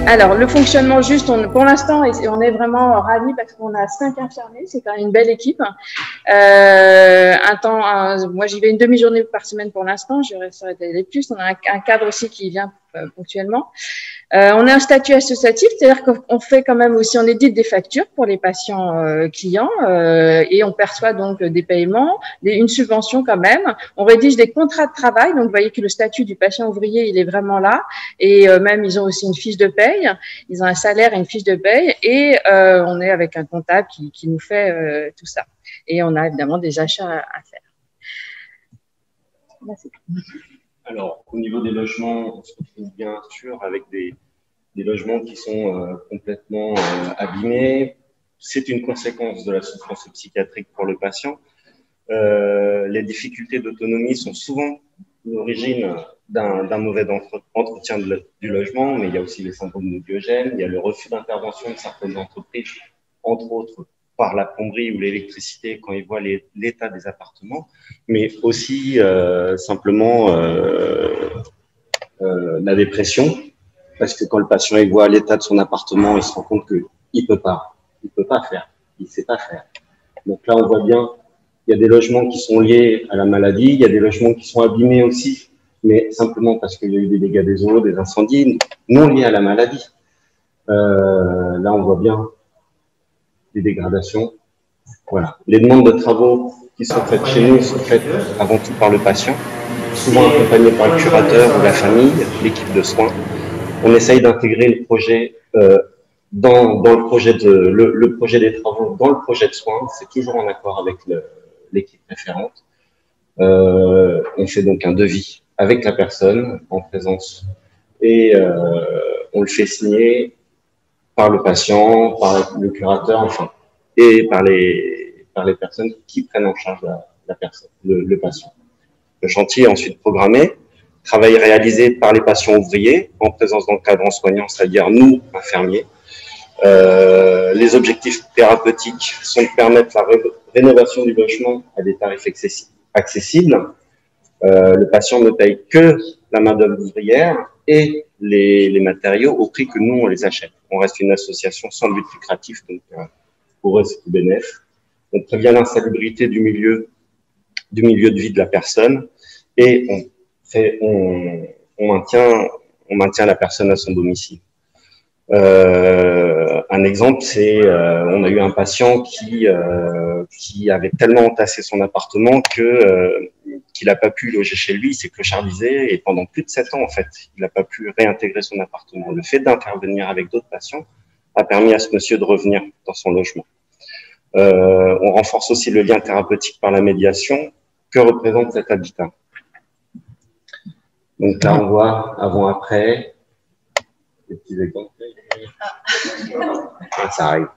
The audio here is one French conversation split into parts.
Alors, le fonctionnement juste, pour l'instant, on est vraiment ravis parce qu'on a 5 infirmiers, c'est quand même une belle équipe. Moi, j'y vais une demi-journée par semaine pour l'instant, je resterai des plus. On a un cadre aussi qui vient ponctuellement. On a un statut associatif, c'est-à-dire qu'on fait quand même aussi, on édite des factures pour les patients clients et on perçoit donc des paiements, une subvention quand même. On rédige des contrats de travail, donc vous voyez que le statut du patient ouvrier, il est vraiment là. Et même, ils ont aussi une fiche de paye, ils ont un salaire et une fiche de paye et on est avec un comptable qui nous fait tout ça. Et on a évidemment des achats à faire. Là, c'est tout. Alors, au niveau des logements, on se retrouve bien sûr avec des logements qui sont complètement abîmés. C'est une conséquence de la souffrance psychiatrique pour le patient. Les difficultés d'autonomie sont souvent l'origine d'un mauvais entretien du logement, mais il y a aussi les syndromes de Diogène, il y a le refus d'intervention de certaines entreprises, entre autres par la plomberie ou l'électricité quand ils voient l'état des appartements, mais aussi simplement la dépression, parce que quand le patient il voit l'état de son appartement, il se rend compte qu'il peut pas faire, il sait pas faire. Donc là, on voit bien, il y a des logements qui sont liés à la maladie, il y a des logements qui sont abîmés aussi, mais simplement parce qu'il y a eu des dégâts des eaux, des incendies, non liés à la maladie. Là, on voit bien des dégradations. Voilà. Les demandes de travaux qui sont faites chez nous sont faites avant tout par le patient, souvent accompagné par le curateur ou la famille, l'équipe de soins. On essaye d'intégrer le projet dans le projet le projet des travaux dans le projet de soins. C'est toujours en accord avec l'équipe référente. On fait donc un devis avec la personne en présence et on le fait signer par le patient, par le curateur, enfin, et par les personnes qui prennent en charge la personne, le patient. Le chantier est ensuite programmé, travail réalisé par les patients ouvriers en présence d'encadrants soignants, c'est-à-dire nous, infirmiers. Les objectifs thérapeutiques sont de permettre la rénovation du logement à des tarifs accessibles. Le patient ne paye que la main-d'œuvre ouvrière et les matériaux au prix que nous, on les achète. On reste une association sans but lucratif, donc pour eux, c'est tout bénef. On prévient l'insalubrité du milieu de vie de la personne et on maintient la personne à son domicile. Un exemple, c'est on a eu un patient qui avait tellement entassé son appartement qu'il n'a pas pu loger chez lui, il s'est clochardisé et pendant plus de 7 ans en fait, il n'a pas pu réintégrer son appartement. Le fait d'intervenir avec d'autres patients a permis à ce monsieur de revenir dans son logement. On renforce aussi le lien thérapeutique par la médiation que représente cet habitat. Donc là, on voit avant-après, des petits exemples. Ah, ça arrive.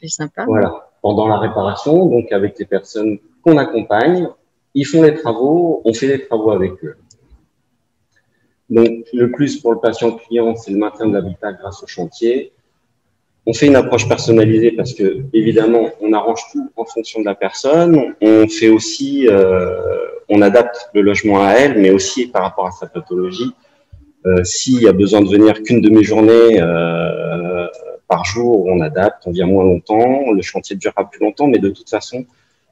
C'est sympa. Voilà. Pendant la réparation, donc avec les personnes qu'on accompagne, ils font les travaux, on fait les travaux avec eux. Donc, le plus pour le patient client, c'est le maintien de l'habitat grâce au chantier. On fait une approche personnalisée parce que, évidemment, on arrange tout en fonction de la personne. On fait aussi, on adapte le logement à elle, mais aussi par rapport à sa pathologie. S'il y a besoin de venir qu'une demi-journée par jour, on adapte, on vient moins longtemps, le chantier durera plus longtemps, mais de toute façon,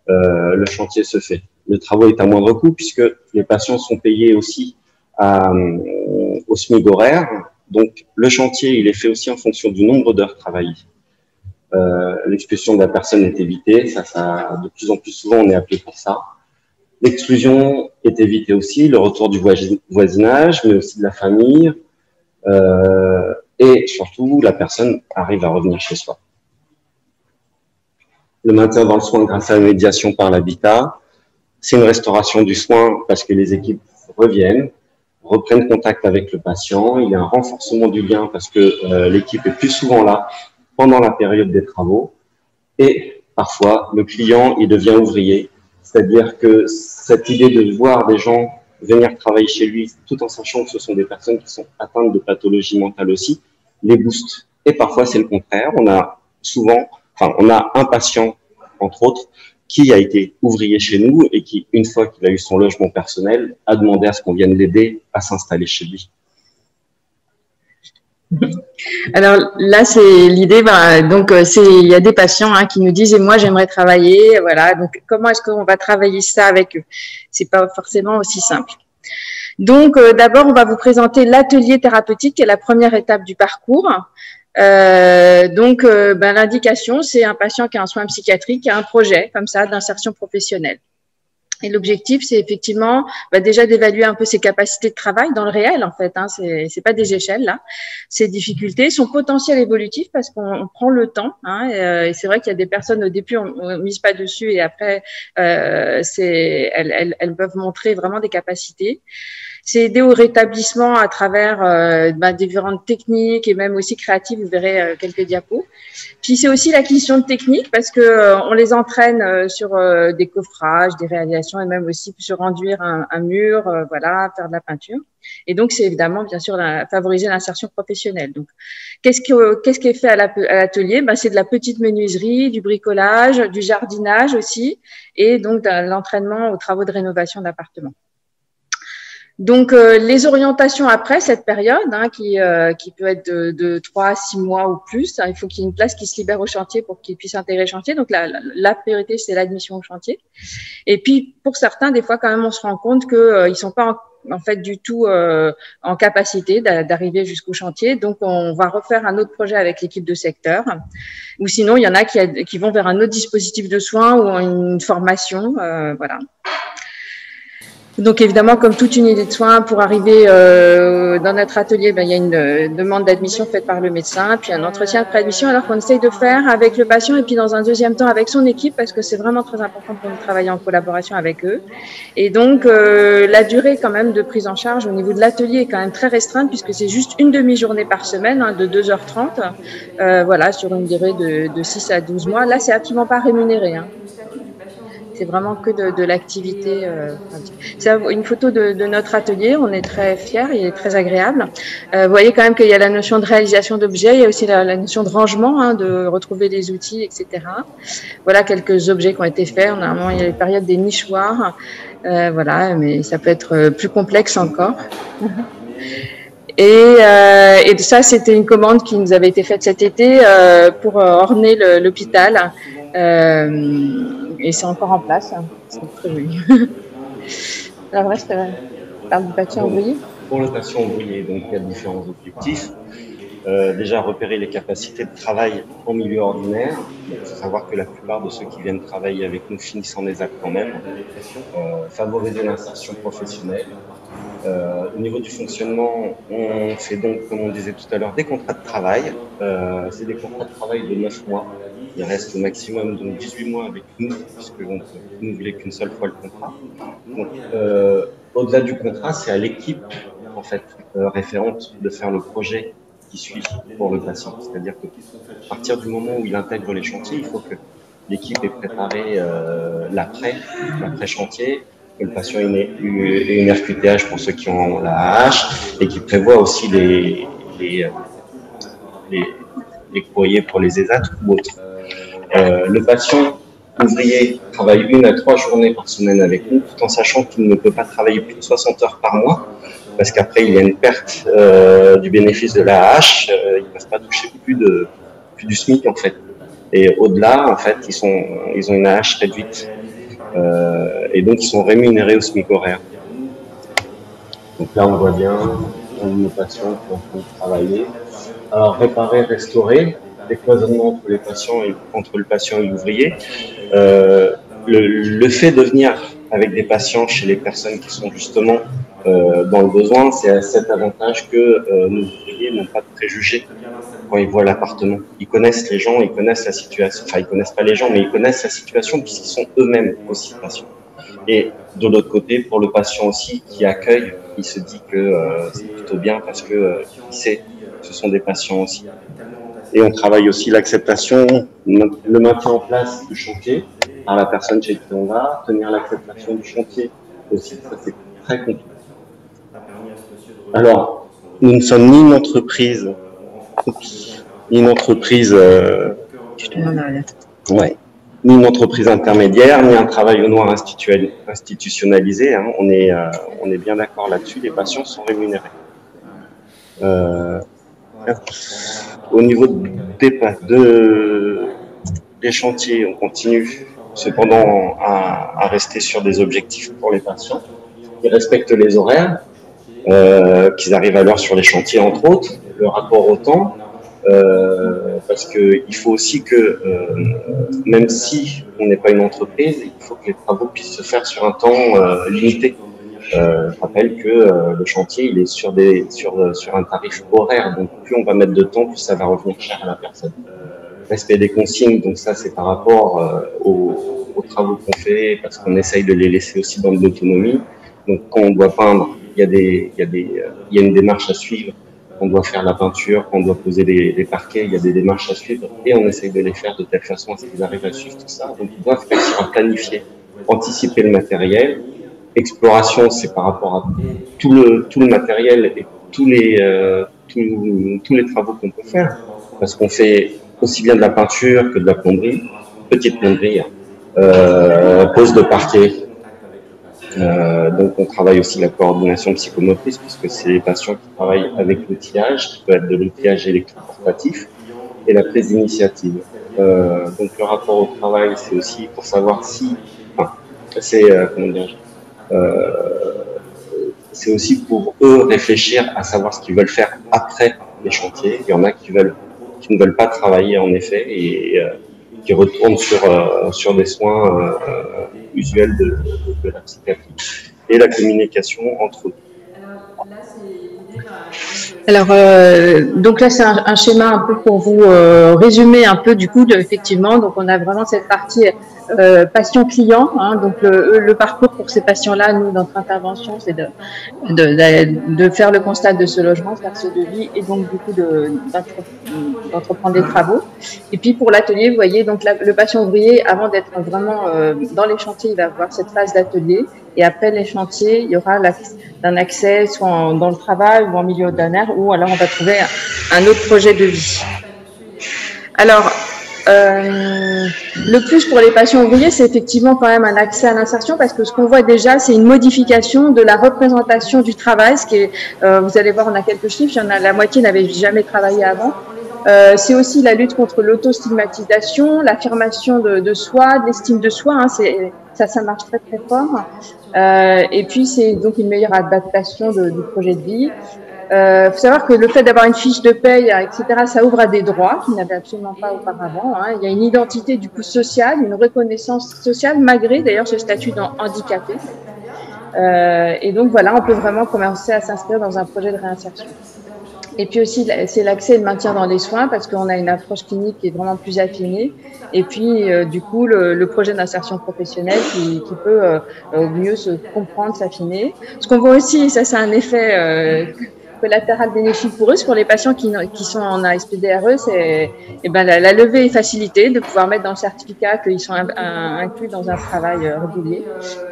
le chantier se fait. Le travail est à moindre coût puisque les patients sont payés aussi au SMIC horaire. Donc, le chantier, il est fait aussi en fonction du nombre d'heures travaillées. L'expulsion de la personne est évitée. Ça, de plus en plus souvent, on est appelé pour ça. L'exclusion est évitée aussi, le retour du voisinage, mais aussi de la famille. Et surtout, la personne arrive à revenir chez soi. Le maintien dans le soin grâce à la médiation par l'habitat, c'est une restauration du soin parce que les équipes reprennent contact avec le patient. Il y a un renforcement du lien parce que l'équipe est plus souvent là pendant la période des travaux. Et parfois, le client, il devient ouvrier. C'est-à-dire que cette idée de voir des gens venir travailler chez lui, tout en sachant que ce sont des personnes qui sont atteintes de pathologies mentales aussi, les booste. Et parfois, c'est le contraire. On a un patient, entre autres, qui a été ouvrier chez nous et qui, une fois qu'il a eu son logement personnel, a demandé à ce qu'on vienne l'aider à s'installer chez lui. Alors là, c'est l'idée. Donc, il y a des patients qui nous disent, et moi, j'aimerais travailler. Voilà. Donc, comment est-ce qu'on va travailler ça avec eux? C'est pas forcément aussi simple. Donc, d'abord, on va vous présenter l'atelier thérapeutique, qui est la première étape du parcours. L'indication, c'est un patient qui a un soin psychiatrique, qui a un projet comme ça d'insertion professionnelle. Et l'objectif, c'est effectivement déjà d'évaluer un peu ses capacités de travail dans le réel, en fait. C'est pas des échelles là, ses difficultés, son potentiel évolutif, parce qu'on prend le temps. Et c'est vrai qu'il y a des personnes au début on mise pas dessus et après elles peuvent montrer vraiment des capacités. C'est aider au rétablissement à travers différentes techniques et même aussi créatives. Vous verrez quelques diapos. Puis c'est aussi l'acquisition de techniques parce que on les entraîne sur des coffrages, des réalisations et même aussi sur enduire un mur, voilà, faire de la peinture. Et donc c'est évidemment bien sûr favoriser l'insertion professionnelle. Donc qu'est-ce qui est fait à l'atelier? C'est de la petite menuiserie, du bricolage, du jardinage aussi, et donc de l'entraînement aux travaux de rénovation d'appartements. Donc, les orientations après cette période, qui peut être de 3 à 6 mois ou plus, il faut qu'il y ait une place qui se libère au chantier pour qu'ils puissent intégrer le chantier. Donc, la priorité, c'est l'admission au chantier. Et puis, pour certains, des fois, quand même, on se rend compte qu'ils sont pas en fait du tout en capacité d'arriver jusqu'au chantier. Donc, on va refaire un autre projet avec l'équipe de secteur. Ou sinon, il y en a qui vont vers un autre dispositif de soins ou une formation, voilà. Donc évidemment, comme toute unité de soins, pour arriver dans notre atelier, il y a une demande d'admission faite par le médecin, puis un entretien de préadmission, alors qu'on essaye de faire avec le patient et puis dans un deuxième temps avec son équipe, parce que c'est vraiment très important pour nous de travailler en collaboration avec eux. Et donc la durée quand même de prise en charge au niveau de l'atelier est quand même très restreinte, puisque c'est juste une demi-journée par semaine, de 2h30, voilà, sur une durée de 6 à 12 mois. Là, c'est absolument pas rémunéré. C'est vraiment que de l'activité. C'est une photo de notre atelier. On est très fiers, il est très agréable. Vous voyez quand même qu'il y a la notion de réalisation d'objets, il y a aussi la notion de rangement, de retrouver des outils, etc. Voilà quelques objets qui ont été faits. Normalement, il y a les périodes des nichoirs, voilà, mais ça peut être plus complexe encore. Et ça, c'était une commande qui nous avait été faite cet été pour orner l'hôpital. Et c'est encore en place, c'est très joli. Alors là, je parle du patient ouvrier. Pour le patient ouvrier, donc il y a différents objectifs. Déjà repérer les capacités de travail en milieu ordinaire. Il faut savoir que la plupart de ceux qui viennent travailler avec nous finissent en ESAT quand même. Favoriser l'insertion professionnelle. Au niveau du fonctionnement, on fait donc, comme on disait tout à l'heure, des contrats de travail. C'est des contrats de travail de 9 mois. Il reste au maximum donc 18 mois avec nous, puisqu'on ne peut renouveler qu'une seule fois le contrat. Donc, au-delà du contrat, c'est à l'équipe en fait référente de faire le projet qui suit pour le patient. C'est-à-dire que à partir du moment où il intègre les chantiers, il faut que l'équipe ait préparé l'après-chantier, que le patient ait une RQTH pour ceux qui ont la AH et qui prévoit aussi les courriers pour les ESAT ou autres. Le patient ouvrier travaille 1 à 3 journées par semaine avec nous, tout en sachant qu'il ne peut pas travailler plus de 60 heures par mois, parce qu'après il y a une perte du bénéfice de l'AAH, ils ne peuvent pas toucher plus du SMIC en fait. Et au-delà, en fait, ils ont une AAH réduite. Et donc ils sont rémunérés au SMIC horaire. Donc là on voit bien nos patients qui ont pu travailler. Alors réparer, restaurer, décloisonnement entre le patient et l'ouvrier. Le fait de venir avec des patients chez les personnes qui sont justement dans le besoin, c'est cet avantage que nos ouvriers n'ont pas de préjugés quand ils voient l'appartement. Ils connaissent les gens, ils connaissent la situation. Enfin, ils connaissent pas les gens, mais ils connaissent la situation puisqu'ils sont eux-mêmes aussi patients. Et de l'autre côté, pour le patient aussi qui accueille, il se dit que c'est plutôt bien parce que il sait que ce sont des patients aussi. Et on travaille aussi l'acceptation, le maintien en place du chantier par la personne chez qui on va, tenir l'acceptation du chantier aussi, ça c'est très compliqué. Alors, nous ne sommes ni une entreprise, ni une entreprise, ni une entreprise intermédiaire, ni un travail au noir institutionnalisé. On est bien d'accord là-dessus. Les patients sont rémunérés. Au niveau des chantiers, on continue cependant à rester sur des objectifs pour les patients. Ils respectent les horaires, qu'ils arrivent à l'heure sur les chantiers, entre autres, le rapport au temps, parce qu'il faut aussi que, même si on n'est pas une entreprise, il faut que les travaux puissent se faire sur un temps limité. Je rappelle que le chantier, il est sur un tarif horaire, donc plus on va mettre de temps, plus ça va revenir cher à la personne. Respect des consignes, donc ça c'est par rapport aux travaux qu'on fait, parce qu'on essaye de les laisser aussi dans de l'autonomie. Donc quand on doit peindre, il y a une démarche à suivre. On doit faire la peinture, quand on doit poser les parquets, il y a des démarches à suivre et on essaye de les faire de telle façon à ce qu'ils arrivent à suivre tout ça. Donc ils doivent réussir à planifier, anticiper le matériel. Exploration, c'est par rapport à tout le matériel et tous les travaux qu'on peut faire, parce qu'on fait aussi bien de la peinture que de la plomberie, petite plomberie, pose de parquet. Donc on travaille aussi la coordination psychomotrice, puisque c'est les patients qui travaillent avec l'outillage, qui peut être de l'outillage électroportatif, et la prise d'initiative. Donc le rapport au travail, c'est aussi pour savoir si, c'est aussi pour eux réfléchir à savoir ce qu'ils veulent faire après les chantiers. Il y en a qui ne veulent pas travailler en effet et qui retournent sur des soins usuels de la psychiatrie. Et la communication entre eux. Alors, donc là, c'est un schéma un peu pour vous résumer un peu du coup, effectivement. Donc, on a vraiment cette partie patient-client. Hein, donc, le parcours pour ces patients-là, nous, notre intervention, c'est de faire le constat de ce logement, faire ce devis et donc du coup d'entreprendre des travaux. Et puis pour l'atelier, vous voyez, donc le patient ouvrier, avant d'être vraiment dans les chantiers, il va avoir cette phase d'atelier. Et après les chantiers, il y aura un accès soit dans le travail ou en milieu ordinaire, ou alors on va trouver un autre projet de vie. Alors, le plus pour les patients ouvriers, c'est effectivement quand même un accès à l'insertion, parce que ce qu'on voit déjà, c'est une modification de la représentation du travail. Ce qui est, vous allez voir, on a quelques chiffres, la moitié n'avait jamais travaillé avant. C'est aussi la lutte contre l'autostigmatisation, l'affirmation de soi, de l'estime de soi. Hein, ça marche très très fort. Et puis c'est donc une meilleure adaptation du projet de vie. Faut savoir que le fait d'avoir une fiche de paye, etc., ça ouvre à des droits qu'ils n'avaient absolument pas auparavant. Hein. Il y a une identité du coup sociale, une reconnaissance sociale, malgré d'ailleurs ce statut handicapé. Et donc voilà, on peut vraiment commencer à s'inscrire dans un projet de réinsertion. Et puis aussi, c'est l'accès et le maintien dans les soins, parce qu'on a une approche clinique qui est vraiment plus affinée. Et puis, du coup, le projet d'insertion professionnelle qui peut mieux se comprendre, s'affiner. Ce qu'on voit aussi, ça c'est un effet collatéral bénéfique pour eux, c'est pour les patients qui sont en ASPDRE, c'est la levée est facilitée, de pouvoir mettre dans le certificat qu'ils sont inclus dans un travail régulier.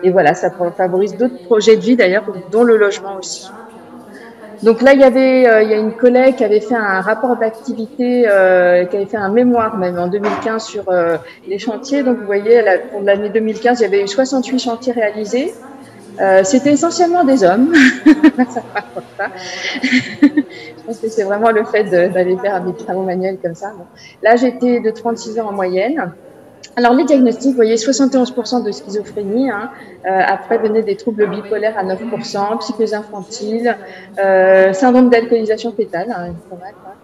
Et voilà, ça favorise d'autres projets de vie d'ailleurs, dont le logement aussi. Donc là, il y a une collègue qui avait fait un rapport d'activité, qui avait fait un mémoire même en 2015 sur les chantiers. Donc vous voyez, pour l'année 2015, il y avait eu 68 chantiers réalisés. C'était essentiellement des hommes. Ça. Je pense que c'est vraiment le fait d'aller faire des travaux manuels comme ça. Bon. Là, j'étais de 36 ans en moyenne. Alors, les diagnostics, vous voyez, 71% de schizophrénie. Hein. Après, venaient des troubles bipolaires à 9%, psychose infantile, syndrome d'alcoolisation fétale, hein, pas mal, hein,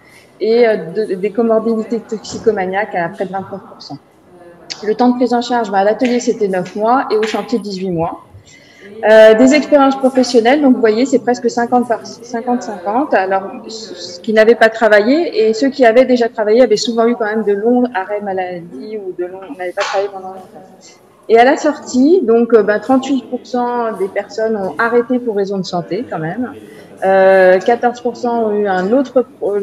et des comorbidités toxicomaniaques à près de 29%. Le temps de prise en charge, à l'atelier, c'était 9 mois et au chantier, 18 mois. Des expériences professionnelles, donc vous voyez, c'est presque 50-50. Alors, ceux qui n'avaient pas travaillé et ceux qui avaient déjà travaillé avaient souvent eu quand même de longs arrêts maladie ou n'avaient pas travaillé pendant longtemps. Et à la sortie, donc 38% des personnes ont arrêté pour raison de santé quand même. 14% ont eu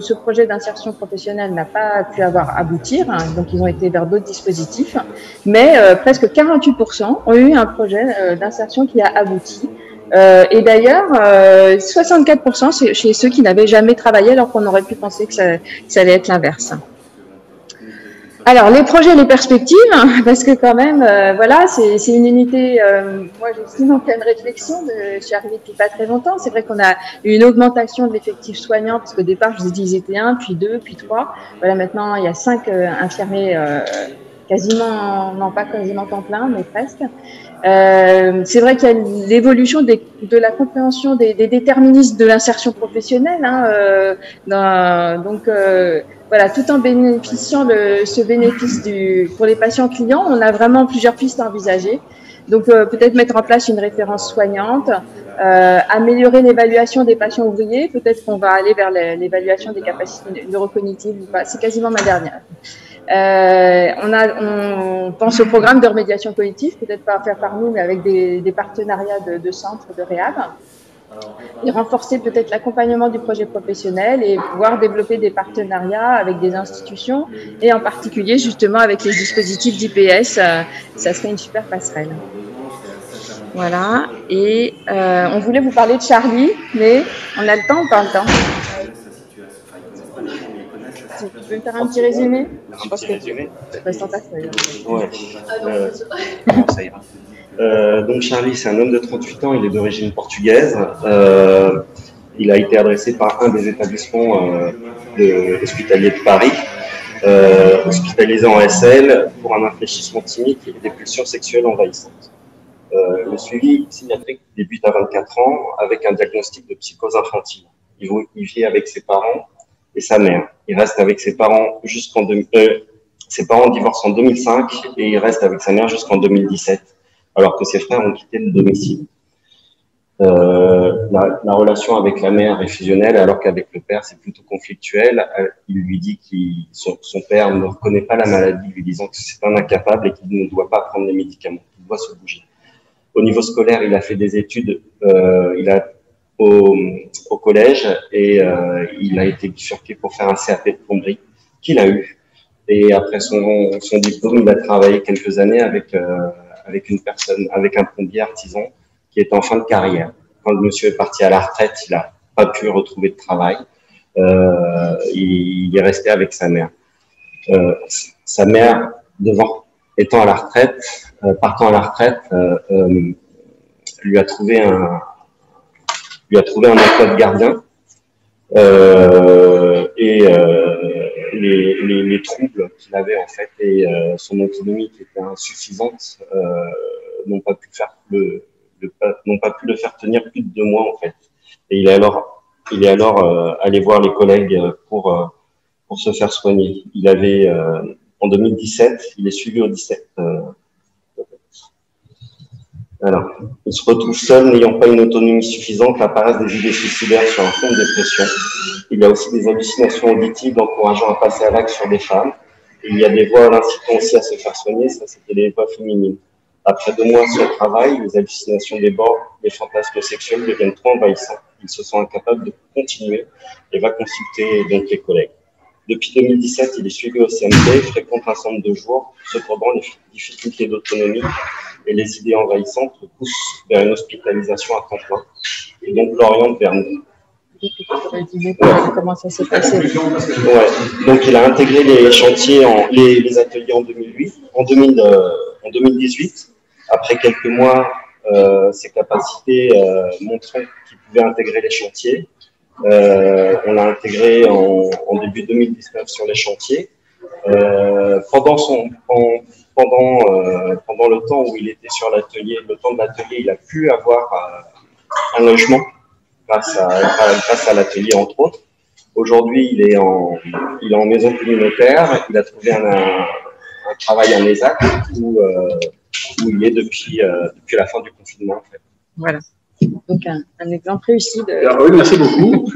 ce projet d'insertion professionnelle n'a pas pu aboutir, hein, donc ils ont été vers d'autres dispositifs, mais presque 48% ont eu un projet d'insertion qui a abouti. Et d'ailleurs, 64% c'est chez ceux qui n'avaient jamais travaillé, alors qu'on aurait pu penser que ça allait être l'inverse. Alors, les projets, les perspectives, hein, parce que quand même, voilà, c'est une unité, moi j'estime en pleine réflexion, je suis arrivée depuis pas très longtemps. C'est vrai qu'on a eu une augmentation de l'effectif soignant, parce qu'au départ, je vous ai dit, ils étaient 1, puis 2, puis 3. Voilà, maintenant, il y a 5 infirmiers, quasiment, non pas quasiment temps plein, mais presque. C'est vrai qu'il y a l'évolution de la compréhension des déterministes de l'insertion professionnelle, hein, voilà, tout en bénéficiant de ce bénéfice pour les patients clients, on a vraiment plusieurs pistes à envisager. Donc, peut-être mettre en place une référence soignante, améliorer l'évaluation des patients ouvriers. Peut-être qu'on va aller vers l'évaluation des capacités neurocognitives ou pas. C'est quasiment ma dernière. On pense au programme de remédiation cognitive, peut-être pas à faire par nous, mais avec des partenariats de centres de réhab. Et renforcer peut-être l'accompagnement du projet professionnel et pouvoir développer des partenariats avec des institutions et en particulier justement avec les dispositifs d'IPS, ça serait une super passerelle. Voilà, et on voulait vous parler de Charlie, mais on a le temps ou pas le temps? Tu peux me faire un petit résumé? Un petit résumé. Reste en ta feuille. Ouais. Ça ira. Donc Charlie, c'est un homme de 38 ans, il est d'origine portugaise. Il a été adressé par un des établissements hospitaliers de Paris, hospitalisé en SL pour un infléchissement timide et des pulsions sexuelles envahissantes. Le suivi psychiatrique débute à 24 ans avec un diagnostic de psychose infantile. Il vit avec ses parents et sa mère. Il reste avec ses parents ses parents divorcent en 2005 et il reste avec sa mère jusqu'en 2017. Alors que ses frères ont quitté le domicile. La relation avec la mère est fusionnelle, alors qu'avec le père, c'est plutôt conflictuel. Il lui dit que son père ne reconnaît pas la maladie, lui disant que c'est un incapable et qu'il ne doit pas prendre les médicaments, qu'il doit se bouger. Au niveau scolaire, il a fait des études au collège et il a été bifurqué pour faire un CAP de plomberie qu'il a eu. Et après son diplôme, il a travaillé quelques années avec un plombier artisan qui est en fin de carrière. Quand le monsieur est parti à la retraite, il n'a pas pu retrouver de travail. Il est resté avec sa mère. Sa mère, partant à la retraite, lui a trouvé un emploi de gardien. Les troubles qu'il avait en fait et son autonomie qui était insuffisante n'ont pas pu le faire tenir plus de 2 mois en fait. Et il est alors allé voir les collègues pour se faire soigner. Il avait en 2017, il est suivi au 17. Alors, il se retrouve seul, n'ayant pas une autonomie suffisante, apparaissent des idées suicidaires sur un fond de dépression. Il y a aussi des hallucinations auditives l'encourageant à passer à l'acte sur des femmes. Et il y a des voix l'incitant aussi à se faire soigner, ça c'était les voix féminines. Après 2 mois sur le travail, les hallucinations débordent, les fantasmes sexuels deviennent trop envahissants. Il se sent incapable de continuer et va consulter donc les collègues. Depuis 2017, il est suivi au CMP, fréquente un centre de jour. Cependant, les difficultés d'autonomie et les idées envahissantes le poussent vers une hospitalisation à temps plein et donc l'orientent vers nous. Comment ça s'est passé? Ouais. Donc il a intégré les chantiers, les ateliers en 2008, en 2018. Après quelques mois, ses capacités montrant qu'il pouvait intégrer les chantiers. On l'a intégré en début 2019 sur les chantiers. Pendant le temps où il était sur l'atelier, le temps de l'atelier, il a pu avoir un logement grâce à l'atelier entre autres. Aujourd'hui, il est en maison communautaire. Il a trouvé un travail en ESAC où il est depuis la fin du confinement en fait. Voilà. Donc un exemple réussi de. Alors, oui, merci beaucoup.